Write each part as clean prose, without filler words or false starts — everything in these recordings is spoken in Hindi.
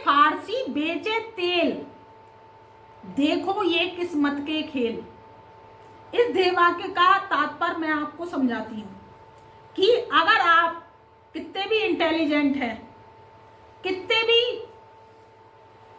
फारसी बेचे तेल, देखो ये किस्मत के खेल। इस देवाक्य का तात्पर्य मैं आपको समझाती हूँ कि अगर आप कितने भी इंटेलिजेंट हैं, कितने भी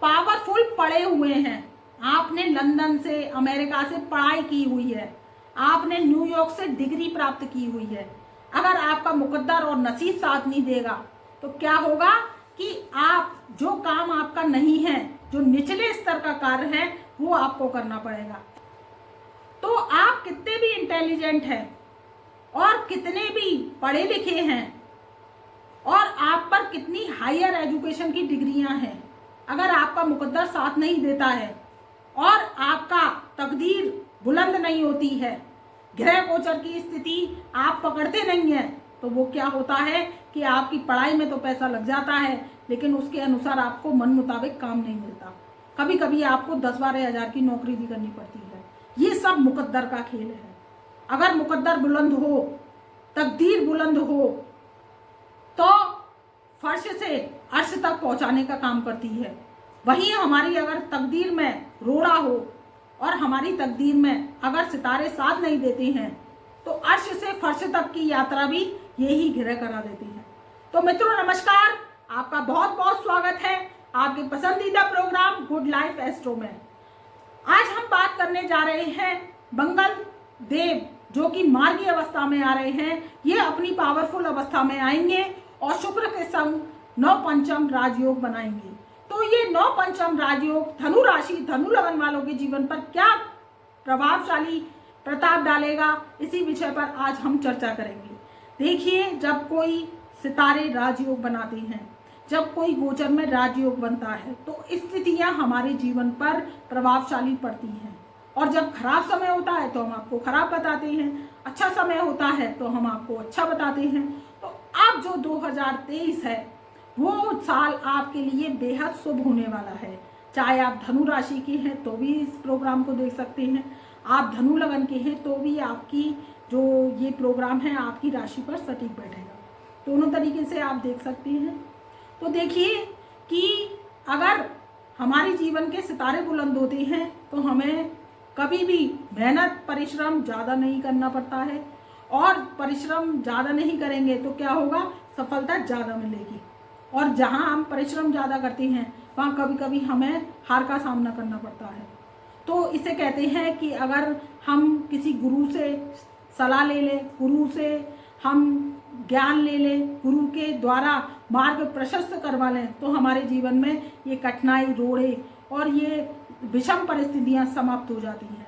पावरफुल पढ़े हुए हैं, आपने लंदन से अमेरिका से पढ़ाई की हुई है, आपने न्यूयॉर्क से डिग्री प्राप्त की हुई है, अगर आपका मुकद्दर और नसीब साथ नहीं देगा तो क्या होगा कि आप जो काम आपका नहीं है, जो निचले स्तर का कार्य है, वो आपको करना पड़ेगा। तो आप कितने भी इंटेलिजेंट हैं और कितने भी पढ़े लिखे हैं और आप पर कितनी हायर एजुकेशन की डिग्रियां हैं, अगर आपका मुकद्दर साथ नहीं देता है और आपका तकदीर बुलंद नहीं होती है, ग्रह गोचर की स्थिति आप पकड़ते नहीं हैं, तो वो क्या होता है कि आपकी पढ़ाई में तो पैसा लग जाता है, लेकिन उसके अनुसार आपको मन मुताबिक काम नहीं मिलता। कभी कभी आपको 10-12 हज़ार की नौकरी भी करनी पड़ती है। ये सब मुकद्दर का खेल है। अगर मुकद्दर बुलंद हो, तकदीर बुलंद हो, तो फर्श से अर्श तक पहुंचाने का काम करती है। वहीं हमारी अगर तकदीर में रोड़ा हो और हमारी तकदीर में अगर सितारे साथ नहीं देते हैं, तो अर्श से फर्श तक की यात्रा भी यही घिरे करा देती है। तो मित्रों नमस्कार, आपका बहुत बहुत स्वागत है आपके पसंदीदा प्रोग्राम गुड लाइफ एस्ट्रो में। आज हम बात करने जा रहे हैं मंगल देव, जो कि मार्गी अवस्था में आ रहे हैं। ये अपनी पावरफुल अवस्था में आएंगे और शुक्र के संग 9 पंचम राजयोग बनाएंगे। तो ये 9 पंचम राजयोग धनु राशि, धनु लगन वालों के जीवन पर क्या प्रभावशाली प्रताप डालेगा, इसी विषय पर आज हम चर्चा करेंगे। देखिए, जब कोई सितारे राजयोग बनाते हैं, जब कोई गोचर में राजयोग बनता है, तो स्थितियां हमारे जीवन पर प्रभावशाली पड़ती हैं। और जब खराब समय होता है तो हम आपको खराब बताते हैं, अच्छा समय होता है तो हम आपको अच्छा बताते हैं। तो अब जो 2023 है, वो साल आपके लिए बेहद शुभ होने वाला है। चाहे आप धनु राशि के हैं तो भी इस प्रोग्राम को देख सकते हैं, आप धनु लगन के हैं तो भी आपकी जो ये प्रोग्राम है आपकी राशि पर सटीक बैठेगा। दोनों तरीके से आप देख सकते हैं। तो देखिए कि अगर हमारे जीवन के सितारे बुलंद होते हैं तो हमें कभी भी मेहनत परिश्रम ज़्यादा नहीं करना पड़ता है, और परिश्रम ज़्यादा नहीं करेंगे तो क्या होगा, सफलता ज़्यादा मिलेगी। और जहाँ हम परिश्रम ज़्यादा करते हैं वहाँ कभी कभी हमें हार का सामना करना पड़ता है। तो इसे कहते हैं कि अगर हम किसी गुरु से सलाह ले लें, गुरु से हम ज्ञान ले लें, गुरु के द्वारा मार्ग प्रशस्त करवा लें, तो हमारे जीवन में ये कठिनाई, रोड़े और ये विषम परिस्थितियां समाप्त हो जाती हैं।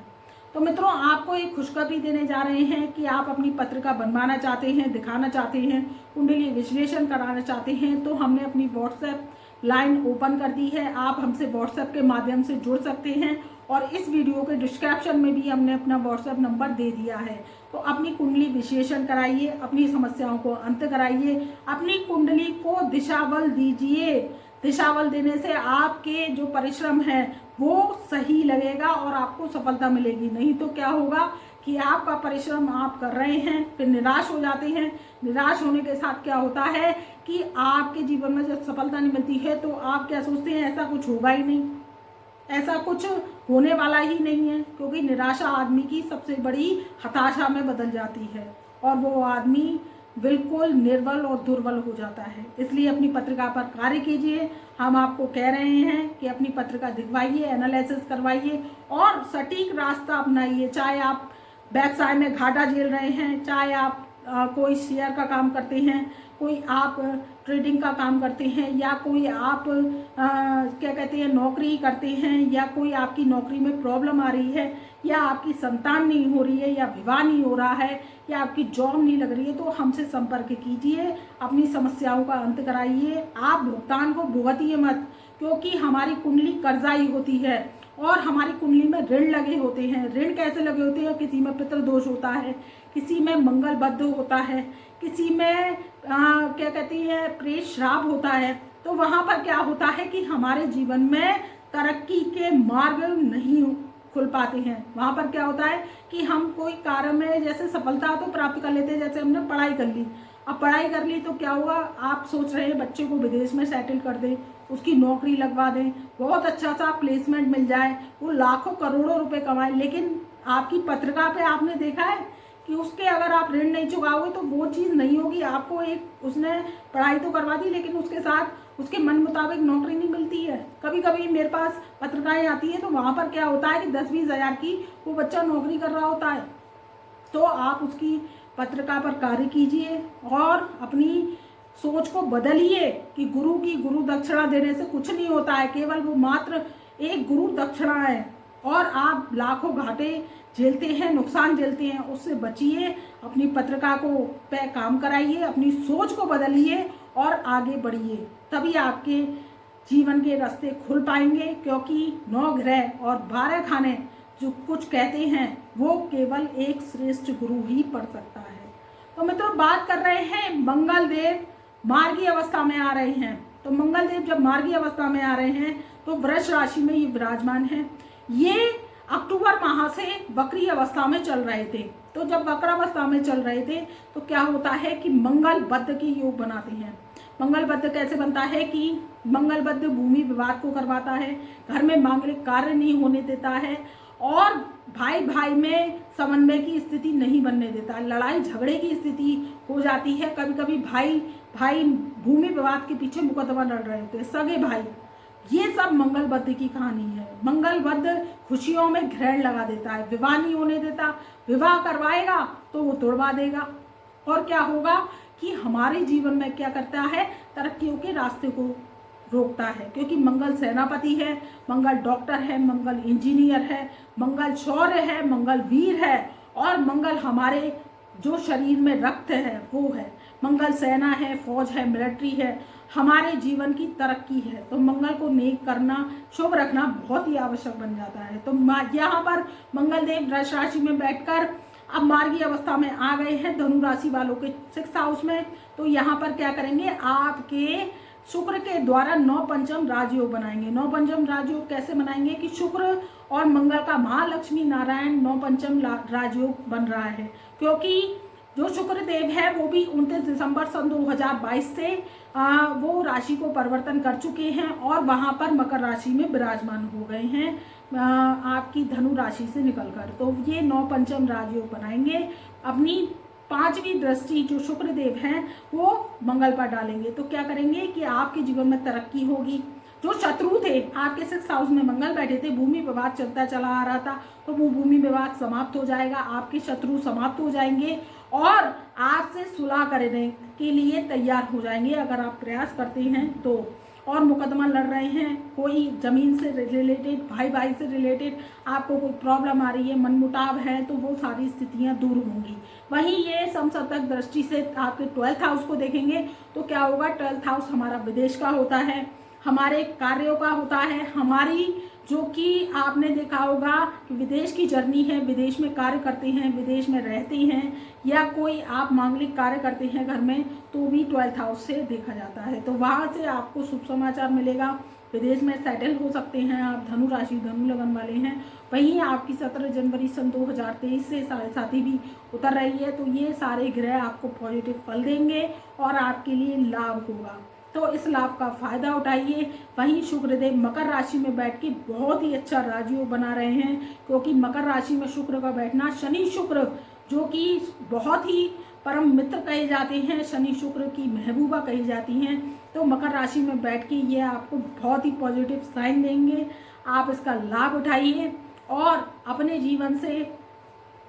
तो मित्रों, आपको एक खुशखबरी देने जा रहे हैं कि आप अपनी पत्रिका बनवाना चाहते हैं, दिखाना चाहते हैं, कुंडली विश्लेषण कराना चाहते हैं, तो हमने अपनी व्हाट्सएप लाइन ओपन कर दी है। आप हमसे व्हाट्सएप के माध्यम से जुड़ सकते हैं और इस वीडियो के डिस्क्रिप्शन में भी हमने अपना व्हाट्सएप नंबर दे दिया है। तो अपनी कुंडली विश्लेषण कराइए, अपनी समस्याओं को अंत कराइए, अपनी कुंडली को दिशाबल दीजिए। दिशाबल देने से आपके जो परिश्रम है वो सही लगेगा और आपको सफलता मिलेगी। नहीं तो क्या होगा कि आपका परिश्रम आप कर रहे हैं, फिर निराश हो जाते हैं। निराश होने के साथ क्या होता है कि आपके जीवन में जब सफलता नहीं मिलती है तो आप क्या सोचते हैं, ऐसा कुछ होगा ही नहीं, ऐसा कुछ होने वाला ही नहीं है, क्योंकि निराशा आदमी की सबसे बड़ी हताशा में बदल जाती है और वो आदमी बिल्कुल निर्बल और दुर्बल हो जाता है। इसलिए अपनी पत्रिका पर कार्य कीजिए। हम आपको कह रहे हैं कि अपनी पत्रिका दिखवाइए, एनालिसिस करवाइए और सटीक रास्ता अपनाइए। चाहे आप व्यवसाय में घाटा झेल रहे हैं, चाहे आप कोई शेयर का काम करते हैं, कोई आप ट्रेडिंग का काम करते हैं, या कोई आप क्या कहते हैं नौकरी करते हैं, या कोई आपकी नौकरी में प्रॉब्लम आ रही है, या आपकी संतान नहीं हो रही है, या विवाह नहीं हो रहा है, या आपकी जॉब नहीं लग रही है, तो हमसे संपर्क कीजिए, अपनी समस्याओं का अंत कराइए। आप भुगतान को भुगतिए मत, क्योंकि हमारी कुंडली कर्जाई होती है और हमारी कुंडली में ऋण लगे होते हैं। ऋण कैसे लगे होते हैं, किसी में पितृदोष होता है, किसी में मंगल बद्ध होता है, किसी में क्या कहती है प्रेत श्राप होता है। तो वहाँ पर क्या होता है कि हमारे जीवन में तरक्की के मार्ग नहीं खुल पाते हैं। वहाँ पर क्या होता है कि हम कोई कार्य में जैसे सफलता तो प्राप्त कर लेते हैं, जैसे हमने पढ़ाई कर ली, अब पढ़ाई कर ली तो क्या हुआ, आप सोच रहे हैं बच्चे को विदेश में सेटल कर दें, उसकी नौकरी लगवा दें, बहुत अच्छा सा प्लेसमेंट मिल जाए, वो लाखों करोड़ों रुपए कमाए, लेकिन आपकी पत्रिका पे आपने देखा है कि उसके अगर आप ऋण नहीं चुकाओगे तो वो चीज़ नहीं होगी। आपको एक उसने पढ़ाई तो करवा दी लेकिन उसके साथ उसके मन मुताबिक नौकरी नहीं मिलती है। कभी कभी मेरे पास पत्रिकाएं आती हैं तो वहाँ पर क्या होता है कि 10-20 हज़ार की वो बच्चा नौकरी कर रहा होता है। तो आप उसकी पत्रिका पर कार्य कीजिए और अपनी सोच को बदलिए कि गुरु की गुरु दक्षिणा देने से कुछ नहीं होता है, केवल वो मात्र एक गुरु दक्षिणा है। और आप लाखों घाटे झेलते हैं, नुकसान झेलते हैं, उससे बचिए, अपनी पत्रिका को पे काम कराइए, अपनी सोच को बदलिए और आगे बढ़िए, तभी आपके जीवन के रास्ते खुल पाएंगे। क्योंकि 9 ग्रह और 12 खाने जो कुछ कहते हैं वो केवल एक श्रेष्ठ गुरु ही पढ़ सकता है। तो मित्रों, बात कर रहे हैं मंगल देव मार्गी अवस्था में आ रहे हैं। तो मंगल देव जब मार्गी अवस्था में आ रहे हैं तो वृष राशि में ये विराजमान है। ये अक्टूबर माह से वक्री अवस्था में चल रहे थे। तो जब वक्र अवस्था में चल रहे थे तो क्या होता है कि मंगल बद्ध की योग बनाते हैं। मंगल बद्ध कैसे बनता है कि मंगल बद्ध भूमि विवाद को करवाता है, घर में मांगलिक कार्य नहीं होने देता है और भाई भाई में समन्वय की स्थिति नहीं बनने देता, लड़ाई झगड़े की स्थिति हो जाती है। कभी कभी भाई भाई भूमि विवाद के पीछे मुकदमा लड़ रहे होते हैं, सगे भाई। ये सब मंगल बद्ध की कहानी है। मंगल बद्ध खुशियों में ग्रहण लगा देता है, विवाह नहीं होने देता, विवाह करवाएगा तो वो तोड़वा देगा। और क्या होगा कि हमारे जीवन में क्या करता है, तरक्कियों के रास्ते को रोकता है। क्योंकि मंगल सेनापति है, मंगल डॉक्टर है, मंगल इंजीनियर है, मंगल शौर्य है, मंगल वीर है और मंगल हमारे जो शरीर में रक्त है वो है। मंगल सेना है, फौज है, मिलिट्री है, हमारे जीवन की तरक्की है। तो मंगल को नेक करना, शुभ रखना बहुत ही आवश्यक बन जाता है। तो यहाँ पर मंगल देव वृष राशि में बैठकर अब मार्गी अवस्था में आ गए हैं धनु राशि वालों के 6th हाउस में। तो यहाँ पर क्या करेंगे, आपके शुक्र के द्वारा 9 पंचम राजयोग बनाएंगे। 9 पंचम राजयोग कैसे बनाएंगे कि शुक्र और मंगल का महालक्ष्मी नारायण 9 पंचम राजयोग बन रहा है। क्योंकि जो शुक्र देव है वो भी 29 दिसंबर सन 2022 से वो राशि को परिवर्तन कर चुके हैं और वहां पर मकर राशि में विराजमान हो गए हैं आपकी धनु राशि से निकलकर। तो ये 9 पंचम राजयोग बनाएंगे। अपनी 5वीं दृष्टि जो शुक्र देव हैं वो मंगल पर डालेंगे। तो क्या करेंगे कि आपके जीवन में तरक्की होगी। जो शत्रु थे आपके 6th हाउस में मंगल बैठे थे, भूमि विवाद चलता चला आ रहा था, तो वो भूमि विवाद समाप्त हो जाएगा, आपके शत्रु समाप्त हो जाएंगे और आपसे सुलह करने के लिए तैयार हो जाएंगे अगर आप प्रयास करते हैं तो। और मुकदमा लड़ रहे हैं, कोई जमीन से रिलेटेड, भाई भाई से रिलेटेड आपको कोई प्रॉब्लम आ रही है, मनमुटाव है, तो वो सारी स्थितियां दूर होंगी। वहीं ये समसप्तक दृष्टि से आपके 12th हाउस को देखेंगे तो क्या होगा, 12th हाउस हमारा विदेश का होता है, हमारे कार्यों का होता है, हमारी जो कि आपने देखा होगा कि विदेश की जर्नी है, विदेश में कार्य करते हैं, विदेश में रहते हैं या कोई आप मांगलिक कार्य करते हैं घर में, तो भी 12th हाउस से देखा जाता है। तो वहाँ से आपको शुभ समाचार मिलेगा, विदेश में सेटल हो सकते हैं आप। धनु राशि धनु लगन वाले हैं। वहीं आपकी 17 जनवरी सन 2023 से साढ़े भी उतर रही है। तो ये सारे ग्रह आपको पॉजिटिव फल देंगे और आपके लिए लाभ होगा, तो इस लाभ का फायदा उठाइए। वहीं शुक्रदेव मकर राशि में बैठ के बहुत ही अच्छा राजयोग बना रहे हैं। क्योंकि मकर राशि में शुक्र का बैठना, शनि शुक्र जो कि बहुत ही परम मित्र कहे जाते हैं, शनि शुक्र की महबूबा कही जाती हैं, तो मकर राशि में बैठ के ये आपको बहुत ही पॉजिटिव साइन देंगे। आप इसका लाभ उठाइए और अपने जीवन से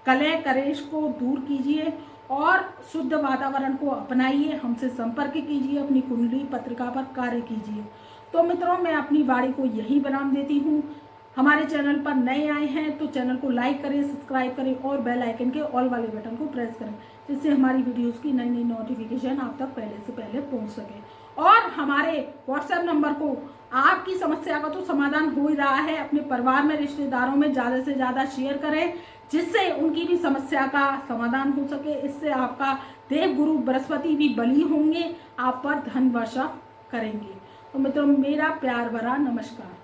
कलह कलेश को दूर कीजिए और शुद्ध वातावरण को अपनाइए। हमसे संपर्क कीजिए, अपनी कुंडली पत्रिका पर कार्य कीजिए। तो मित्रों, मैं अपनी वाणी को यही विराम देती हूँ। हमारे चैनल पर नए आए हैं तो चैनल को लाइक करें, सब्सक्राइब करें और बेल आइकन के ऑल वाले बटन को प्रेस करें, जिससे हमारी वीडियोस की नई नई नोटिफिकेशन आप तक पहले से पहले पहुंच सके। और हमारे व्हाट्सएप नंबर को, आपकी समस्या का तो समाधान हो ही रहा है, अपने परिवार में, रिश्तेदारों में ज़्यादा से ज़्यादा शेयर करें, जिससे उनकी भी समस्या का समाधान हो सके। इससे आपका देव गुरु बृहस्पति भी बली होंगे, आप पर धन वर्षा करेंगे। तो मित्रों, मेरा प्यार भरा नमस्कार।